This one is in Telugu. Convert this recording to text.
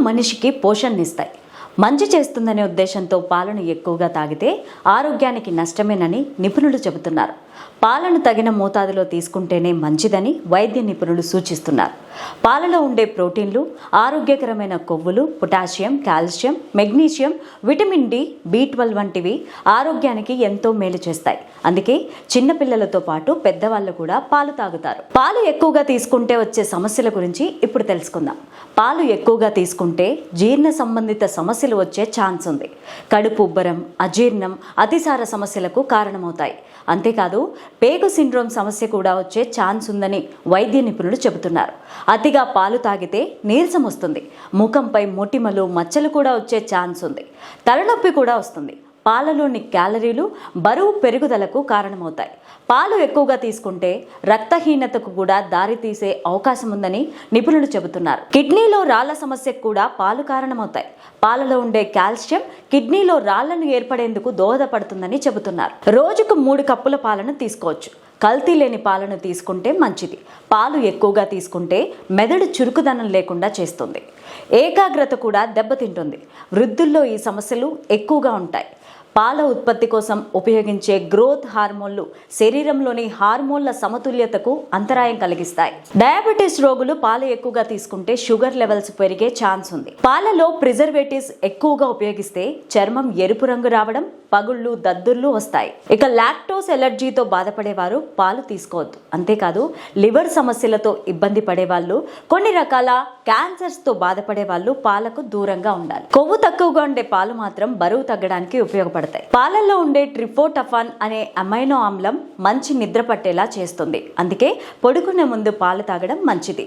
మనిషికి పోషణనిస్తాయి. మంచి చేస్తుందనే ఉద్దేశంతో పాలను ఎక్కువగా తాగితే ఆరోగ్యానికి నష్టమేనని నిపుణులు చెబుతున్నారు. పాలను తగిన మోతాదులో తీసుకుంటేనే మంచిదని వైద్య నిపుణులు సూచిస్తున్నారు. పాలలో ఉండే ప్రోటీన్లు, ఆరోగ్యకరమైన కొవ్వులు, potassium, calcium, magnesium, vitamin D, B12 వంటివి ఆరోగ్యానికి ఎంతో మేలు చేస్తాయి. అందుకే చిన్నపిల్లలతో పాటు పెద్దవాళ్ళు కూడా పాలు తాగుతారు. పాలు ఎక్కువగా తీసుకుంటే వచ్చే సమస్యల గురించి ఇప్పుడు తెలుసుకుందాం. పాలు ఎక్కువగా తీసుకుంటే జీర్ణ సంబంధిత సమస్యలు వచ్చే ఛాన్స్ ఉంది. కడుపు ఉబ్బరం, అజీర్ణం, అతిసార సమస్యలకు కారణమవుతాయి. అంతేకాదు పేగు సిండ్రోమ్ సమస్య కూడా వచ్చే ఛాన్స్ ఉందని వైద్య నిపుణులు చెబుతున్నారు. అతిగా పాలు తాగితే నీరసం వస్తుంది. ముఖంపై మొటిమలు, మచ్చలు కూడా వచ్చే ఛాన్స్ ఉంది. తలనొప్పి కూడా వస్తుంది. పాలలోని క్యాలరీలు బరువు పెరుగుదలకు కారణమవుతాయి. పాలు ఎక్కువగా తీసుకుంటే రక్తహీనతకు కూడా దారితీసే అవకాశం ఉందని నిపుణులు చెబుతున్నారు. కిడ్నీలో రాళ్ల సమస్యకు కూడా పాలు కారణమవుతాయి. పాలలో ఉండే కాల్షియం కిడ్నీలో రాళ్లను ఏర్పడేందుకు దోహదపడుతుందని చెబుతున్నారు. రోజుకు 3 కప్పుల పాలను తీసుకోవచ్చు. కల్తీ లేని పాలను తీసుకుంటే మంచిది. పాలు ఎక్కువగా తీసుకుంటే మెదడు చురుకుదనం లేకుండా చేస్తుంది. ఏకాగ్రత కూడా దెబ్బతింటుంది. వృద్ధుల్లో ఈ సమస్యలు ఎక్కువగా ఉంటాయి. పాల ఉత్పత్తి కోసం ఉపయోగించే గ్రోత్ హార్మోన్లు శరీరంలోని హార్మోన్ల సమతుల్యతకు అంతరాయం కలిగిస్తాయి. డయాబెటీస్ రోగులు పాలు ఎక్కువగా తీసుకుంటే షుగర్ లెవెల్స్ పెరిగే ఛాన్స్ ఉంది. పాలలో ప్రిజర్వేటివ్స్ ఎక్కువగా ఉపయోగిస్తే చర్మం ఎరుపు రంగు రావడం, పగుళ్ళు, దద్దుర్లు వస్తాయి. ఇక లాక్టోస్ ఎలర్జీతో బాధపడేవారు పాలు తీసుకోవద్దు. అంతేకాదు లివర్ సమస్యలతో ఇబ్బంది పడేవాళ్ళు, కొన్ని రకాల క్యాన్సర్స్తో బాధపడే వాళ్ళు పాలకు దూరంగా ఉండాలి. కొవ్వు తక్కువగా ఉండే పాలు మాత్రం బరువు తగ్గడానికి ఉపయోగపడతాయి. పాలల్లో ఉండే ట్రిప్టోఫాన్ అనే అమైనో ఆమ్లం మంచి నిద్ర పట్టేలా చేస్తుంది. అందుకే పడుకునే ముందు పాలు తాగడం మంచిది.